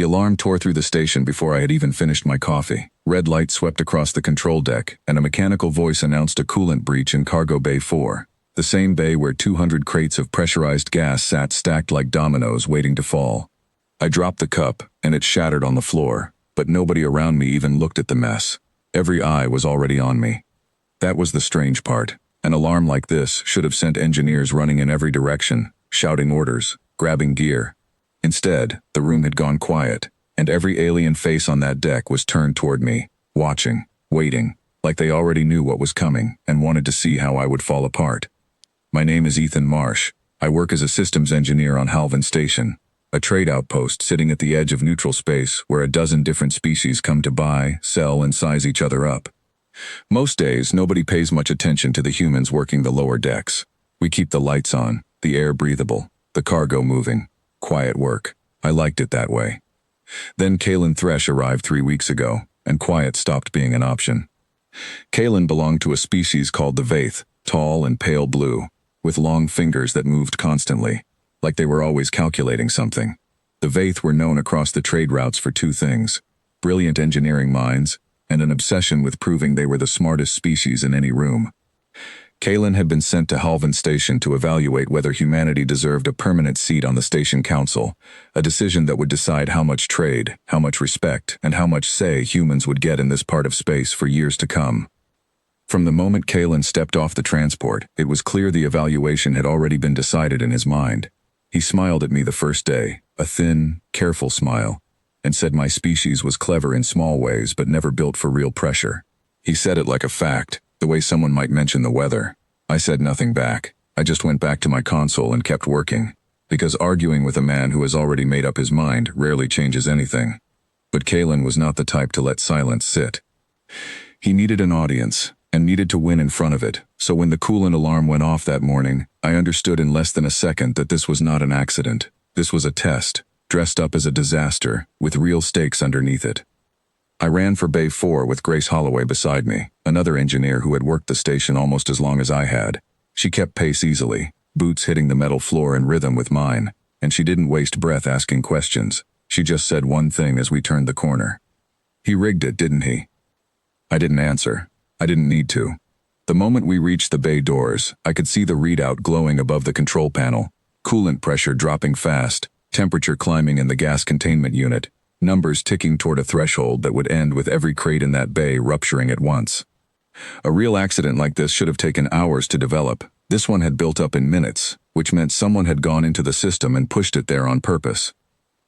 The alarm tore through the station before I had even finished my coffee. Red light swept across the control deck, and a mechanical voice announced a coolant breach in Cargo Bay 4, the same bay where 200 crates of pressurized gas sat stacked like dominoes waiting to fall. I dropped the cup, and it shattered on the floor, but nobody around me even looked at the mess. Every eye was already on me. That was the strange part. An alarm like this should have sent engineers running in every direction, shouting orders, grabbing gear. Instead, the room had gone quiet, and every alien face on that deck was turned toward me, watching, waiting, like they already knew what was coming and wanted to see how I would fall apart. My name is Ethan Marsh. I work as a systems engineer on Halvan Station, a trade outpost sitting at the edge of neutral space where a dozen different species come to buy, sell, and size each other up. Most days, nobody pays much attention to the humans working the lower decks. We keep the lights on, the air breathable, the cargo moving. Quiet work. I liked it that way. Then Kalen Thresh arrived 3 weeks ago, and quiet stopped being an option. Kalen belonged to a species called the Vaith, tall and pale blue, with long fingers that moved constantly, like they were always calculating something. The Vaith were known across the trade routes for two things: brilliant engineering minds, and an obsession with proving they were the smartest species in any room. Kalen had been sent to Halvan Station to evaluate whether humanity deserved a permanent seat on the station council, a decision that would decide how much trade, how much respect, and how much say humans would get in this part of space for years to come. From the moment Kalen stepped off the transport, it was clear the evaluation had already been decided in his mind. He smiled at me the first day, a thin, careful smile, and said my species was clever in small ways but never built for real pressure. He said it like a fact, the way someone might mention the weather. I said nothing back. I just went back to my console and kept working, because arguing with a man who has already made up his mind rarely changes anything. But Kalen was not the type to let silence sit. He needed an audience, and needed to win in front of it, so when the coolant alarm went off that morning, I understood in less than a second that this was not an accident. This was a test, dressed up as a disaster, with real stakes underneath it. I ran for Bay 4 with Grace Holloway beside me, another engineer who had worked the station almost as long as I had. She kept pace easily, boots hitting the metal floor in rhythm with mine, and she didn't waste breath asking questions. She just said one thing as we turned the corner. "He rigged it, didn't he?" I didn't answer. I didn't need to. The moment we reached the bay doors, I could see the readout glowing above the control panel, coolant pressure dropping fast, temperature climbing in the gas containment unit, numbers ticking toward a threshold that would end with every crate in that bay rupturing at once. A real accident like this should have taken hours to develop. This one had built up in minutes, which meant someone had gone into the system and pushed it there on purpose.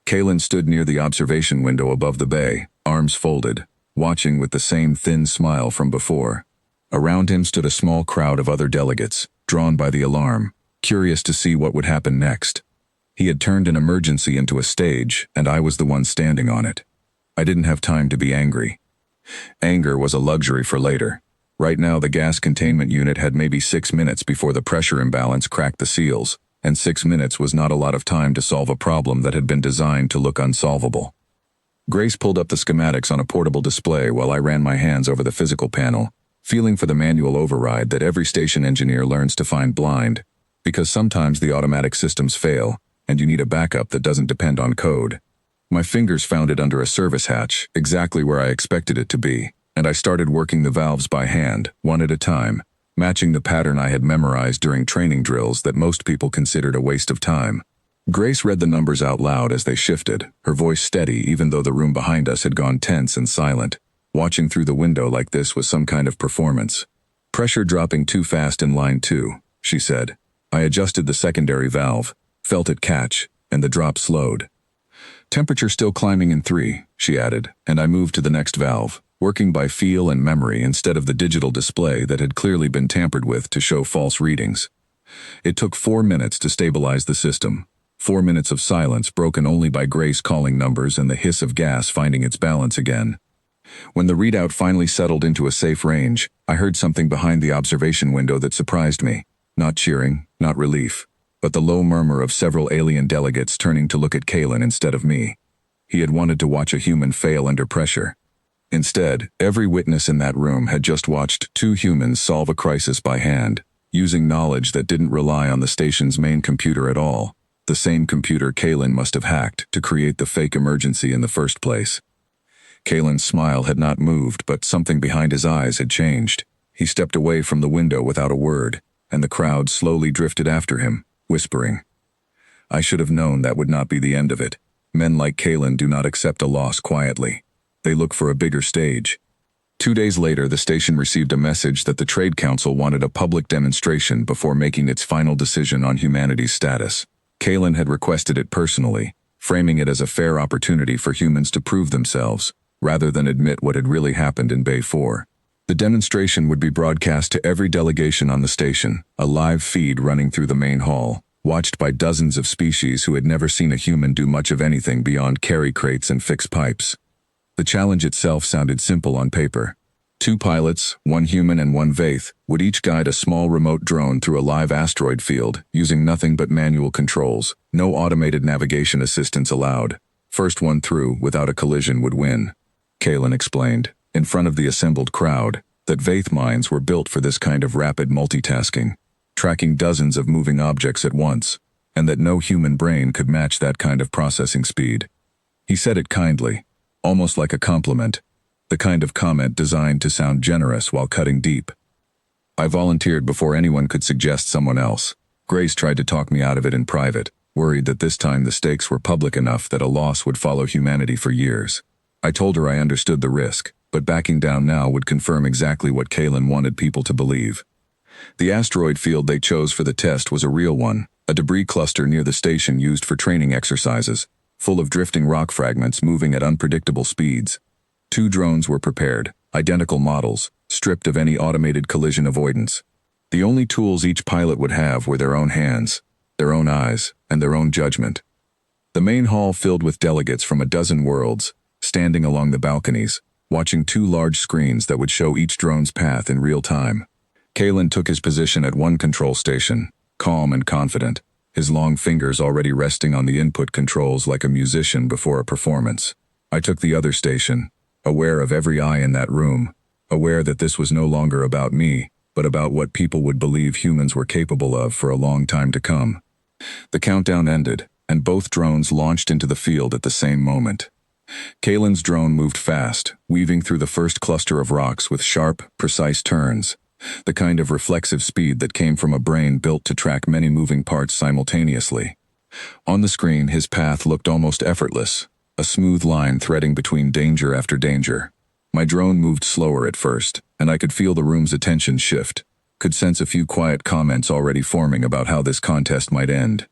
Kalen stood near the observation window above the bay, arms folded, watching with the same thin smile from before. Around him stood a small crowd of other delegates, drawn by the alarm, curious to see what would happen next. He had turned an emergency into a stage, and I was the one standing on it. I didn't have time to be angry. Anger was a luxury for later. Right now, the gas containment unit had maybe 6 minutes before the pressure imbalance cracked the seals, and 6 minutes was not a lot of time to solve a problem that had been designed to look unsolvable. Grace pulled up the schematics on a portable display while I ran my hands over the physical panel, feeling for the manual override that every station engineer learns to find blind, because sometimes the automatic systems fail, and you need a backup that doesn't depend on code. My fingers found it under a service hatch, exactly where I expected it to be, and I started working the valves by hand, one at a time, matching the pattern I had memorized during training drills that most people considered a waste of time. Grace read the numbers out loud as they shifted, her voice steady even though the room behind us had gone tense and silent. Watching through the window like this was some kind of performance. "Pressure dropping too fast in line 2, she said. I adjusted the secondary valve, felt it catch, and the drop slowed. "Temperature still climbing in 3, she added, and I moved to the next valve, working by feel and memory instead of the digital display that had clearly been tampered with to show false readings. It took 4 minutes to stabilize the system. 4 minutes of silence broken only by Grace calling numbers and the hiss of gas finding its balance again. When the readout finally settled into a safe range, I heard something behind the observation window that surprised me. Not cheering, not relief, but the low murmur of several alien delegates turning to look at Kalen instead of me. He had wanted to watch a human fail under pressure. Instead, every witness in that room had just watched 2 humans solve a crisis by hand, using knowledge that didn't rely on the station's main computer at all. The same computer Kalen must have hacked to create the fake emergency in the first place. Kalen's smile had not moved, but something behind his eyes had changed. He stepped away from the window without a word, and the crowd slowly drifted after him, whispering. I should have known that would not be the end of it. Men like Kalen do not accept a loss quietly. They look for a bigger stage. 2 days later, the station received a message that the Trade Council wanted a public demonstration before making its final decision on humanity's status. Kalen had requested it personally, framing it as a fair opportunity for humans to prove themselves, rather than admit what had really happened in Bay 4. The demonstration would be broadcast to every delegation on the station, a live feed running through the main hall, watched by dozens of species who had never seen a human do much of anything beyond carry crates and fix pipes. The challenge itself sounded simple on paper. 2 pilots, 1 human and 1 Vaith, would each guide a small remote drone through a live asteroid field, using nothing but manual controls, no automated navigation assistance allowed. First one through, without a collision, would win. Kalen explained, in front of the assembled crowd, that Vaith minds were built for this kind of rapid multitasking, tracking dozens of moving objects at once, and that no human brain could match that kind of processing speed. He said it kindly, almost like a compliment, the kind of comment designed to sound generous while cutting deep. I volunteered before anyone could suggest someone else. Grace tried to talk me out of it in private, worried that this time the stakes were public enough that a loss would follow humanity for years. I told her I understood the risk, but backing down now would confirm exactly what Kalen wanted people to believe. The asteroid field they chose for the test was a real one, a debris cluster near the station used for training exercises, full of drifting rock fragments moving at unpredictable speeds. 2 drones were prepared, identical models, stripped of any automated collision avoidance. The only tools each pilot would have were their own hands, their own eyes, and their own judgment. The main hall filled with delegates from a dozen worlds, standing along the balconies, watching 2 large screens that would show each drone's path in real time. Kalen took his position at one control station, calm and confident, his long fingers already resting on the input controls like a musician before a performance. I took the other station, aware of every eye in that room, aware that this was no longer about me, but about what people would believe humans were capable of for a long time to come. The countdown ended, and both drones launched into the field at the same moment. Kalen's drone moved fast, weaving through the first cluster of rocks with sharp, precise turns, the kind of reflexive speed that came from a brain built to track many moving parts simultaneously. On the screen, his path looked almost effortless, a smooth line threading between danger after danger. My drone moved slower at first, and I could feel the room's attention shift, could sense a few quiet comments already forming about how this contest might end.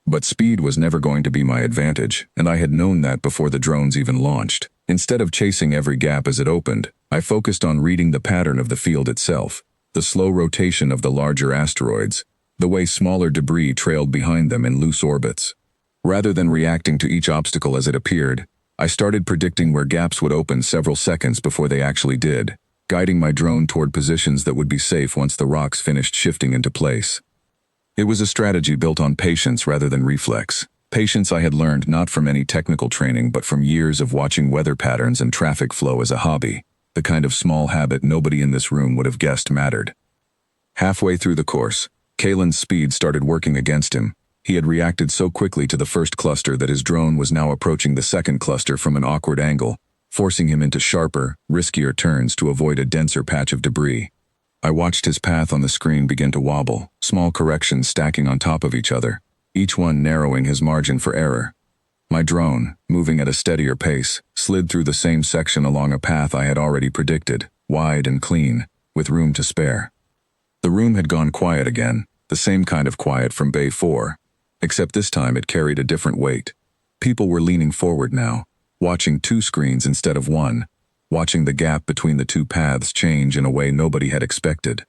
But speed was never going to be my advantage, and I had known that before the drones even launched. Instead of chasing every gap as it opened, I focused on reading the pattern of the field itself, the slow rotation of the larger asteroids, the way smaller debris trailed behind them in loose orbits. Rather than reacting to each obstacle as it appeared, I started predicting where gaps would open several seconds before they actually did, guiding my drone toward positions that would be safe once the rocks finished shifting into place. It was a strategy built on patience rather than reflex. Patience I had learned not from any technical training but from years of watching weather patterns and traffic flow as a hobby, the kind of small habit nobody in this room would have guessed mattered. Halfway through the course, Kalen's speed started working against him. He had reacted so quickly to the first cluster that his drone was now approaching the second cluster from an awkward angle, forcing him into sharper, riskier turns to avoid a denser patch of debris. I watched his path on the screen begin to wobble, small corrections stacking on top of each other, each one narrowing his margin for error. My drone, moving at a steadier pace, slid through the same section along a path I had already predicted, wide and clean, with room to spare. The room had gone quiet again, the same kind of quiet from Bay 4, except this time it carried a different weight. People were leaning forward now, watching 2 screens instead of 1, watching the gap between the 2 paths change in a way nobody had expected.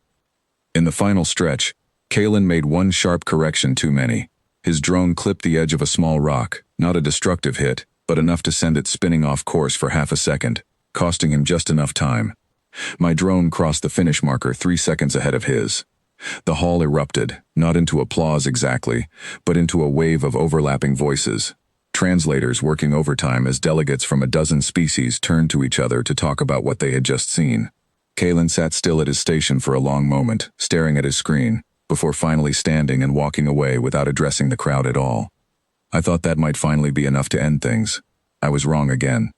In the final stretch, Kalen made one sharp correction too many. His drone clipped the edge of a small rock, not a destructive hit, but enough to send it spinning off course for half a second, costing him just enough time. My drone crossed the finish marker 3 seconds ahead of his. The hall erupted, not into applause exactly, but into a wave of overlapping voices. Translators working overtime as delegates from a dozen species turned to each other to talk about what they had just seen. Kalen sat still at his station for a long moment, staring at his screen, before finally standing and walking away without addressing the crowd at all. I thought that might finally be enough to end things. I was wrong again.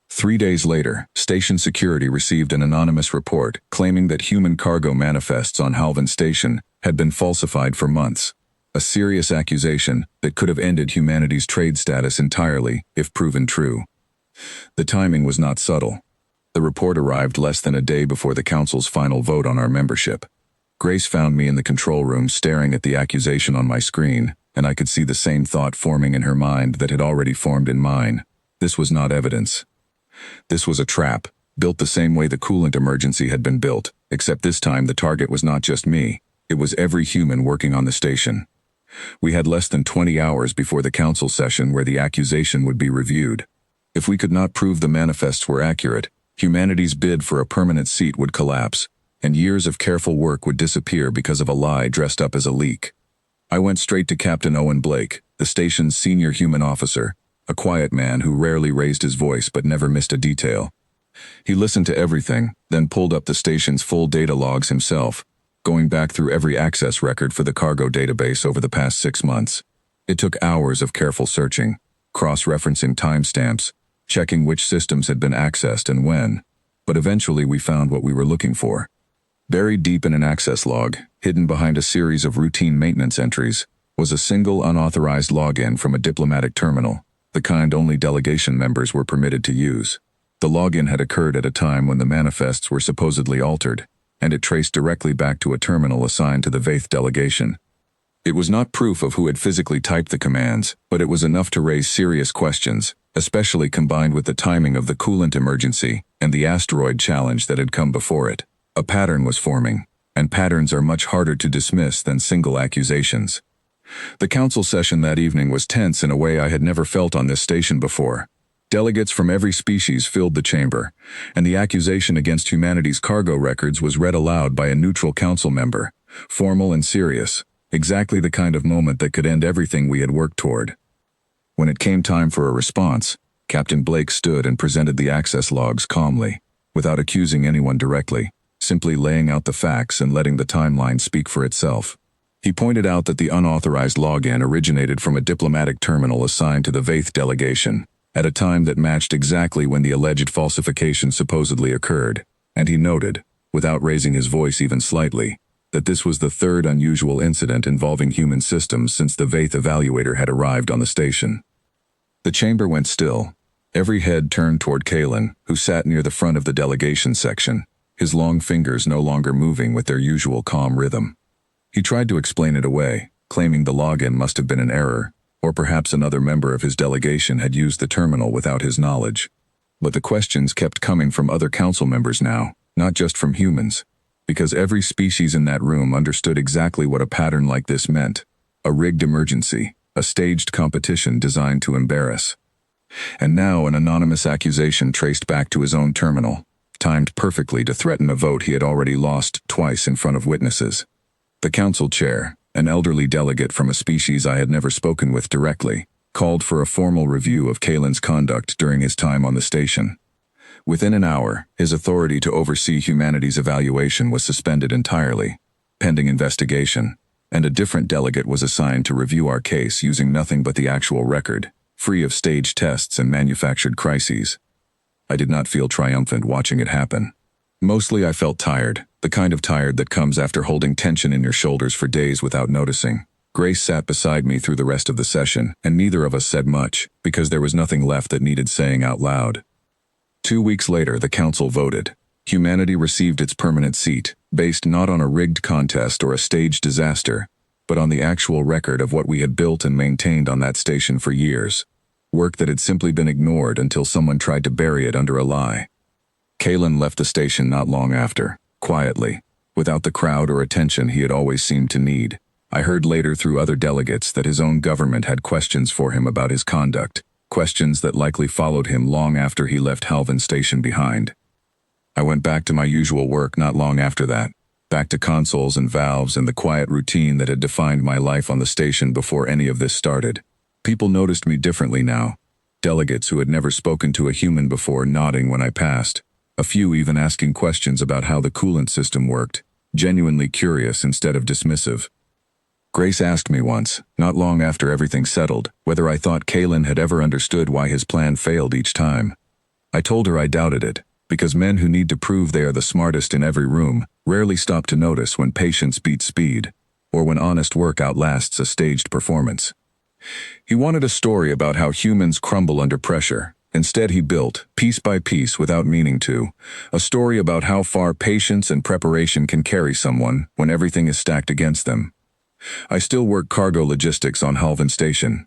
3 days later, station security received an anonymous report claiming that human cargo manifests on Halvan Station had been falsified for months. A serious accusation that could have ended humanity's trade status entirely if proven true. The timing was not subtle. The report arrived less than a day before the council's final vote on our membership. Grace found me in the control room staring at the accusation on my screen, and I could see the same thought forming in her mind that had already formed in mine. This was not evidence. This was a trap, built the same way the coolant emergency had been built, except this time the target was not just me, it was every human working on the station. We had less than 20 hours before the council session where the accusation would be reviewed. If we could not prove the manifests were accurate, humanity's bid for a permanent seat would collapse, and years of careful work would disappear because of a lie dressed up as a leak. I went straight to Captain Owen Blake, the station's senior human officer, a quiet man who rarely raised his voice but never missed a detail. He listened to everything, then pulled up the station's full data logs himself, going back through every access record for the cargo database over the past 6 months. It took hours of careful searching, cross-referencing timestamps, checking which systems had been accessed and when, but eventually we found what we were looking for. Buried deep in an access log, hidden behind a series of routine maintenance entries, was a single unauthorized login from a diplomatic terminal, the kind only delegation members were permitted to use. The login had occurred at a time when the manifests were supposedly altered, and it traced directly back to a terminal assigned to the Vaith delegation. It was not proof of who had physically typed the commands, but it was enough to raise serious questions, especially combined with the timing of the coolant emergency and the asteroid challenge that had come before it. A pattern was forming, and patterns are much harder to dismiss than single accusations. The council session that evening was tense in a way I had never felt on this station before. Delegates from every species filled the chamber, and the accusation against humanity's cargo records was read aloud by a neutral council member, formal and serious, exactly the kind of moment that could end everything we had worked toward. When it came time for a response, Captain Blake stood and presented the access logs calmly, without accusing anyone directly, simply laying out the facts and letting the timeline speak for itself. He pointed out that the unauthorized login originated from a diplomatic terminal assigned to the Vaith delegation, at a time that matched exactly when the alleged falsification supposedly occurred, and he noted, without raising his voice even slightly, that this was the third unusual incident involving human systems since the Vaith evaluator had arrived on the station. The chamber went still, every head turned toward Kalen, who sat near the front of the delegation section, his long fingers no longer moving with their usual calm rhythm. He tried to explain it away, claiming the login must have been an error, or perhaps another member of his delegation had used the terminal without his knowledge. But the questions kept coming from other council members now, not just from humans, because every species in that room understood exactly what a pattern like this meant: a rigged emergency, a staged competition designed to embarrass. And now an anonymous accusation traced back to his own terminal, timed perfectly to threaten a vote he had already lost twice in front of witnesses. The council chair, an elderly delegate from a species I had never spoken with directly, called for a formal review of Kalen's conduct during his time on the station. Within an hour, his authority to oversee humanity's evaluation was suspended entirely, pending investigation, and a different delegate was assigned to review our case using nothing but the actual record, free of staged tests and manufactured crises. I did not feel triumphant watching it happen. Mostly I felt tired, the kind of tired that comes after holding tension in your shoulders for days without noticing. Grace sat beside me through the rest of the session, and neither of us said much, because there was nothing left that needed saying out loud. 2 weeks later, the council voted. Humanity received its permanent seat, based not on a rigged contest or a staged disaster, but on the actual record of what we had built and maintained on that station for years. Work that had simply been ignored until someone tried to bury it under a lie. Kalen left the station not long after, quietly, without the crowd or attention he had always seemed to need. I heard later through other delegates that his own government had questions for him about his conduct, questions that likely followed him long after he left Halvan Station behind. I went back to my usual work not long after that, back to consoles and valves and the quiet routine that had defined my life on the station before any of this started. People noticed me differently now, delegates who had never spoken to a human before nodding when I passed, a few even asking questions about how the coolant system worked, genuinely curious instead of dismissive. Grace asked me once, not long after everything settled, whether I thought Kalen had ever understood why his plan failed each time. I told her I doubted it, because men who need to prove they are the smartest in every room rarely stop to notice when patience beats speed, or when honest work outlasts a staged performance. He wanted a story about how humans crumble under pressure. Instead, he built, piece by piece without meaning to, a story about how far patience and preparation can carry someone when everything is stacked against them. I still work cargo logistics on Halvin Station.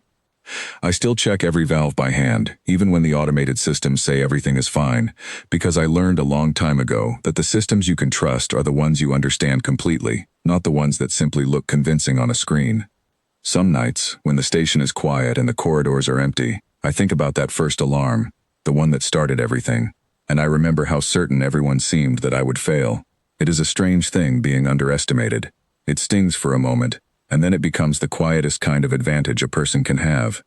I still check every valve by hand, even when the automated systems say everything is fine, because I learned a long time ago that the systems you can trust are the ones you understand completely, not the ones that simply look convincing on a screen. Some nights, when the station is quiet and the corridors are empty, I think about that first alarm, the one that started everything, and I remember how certain everyone seemed that I would fail. It is a strange thing being underestimated. It stings for a moment, and then it becomes the quietest kind of advantage a person can have.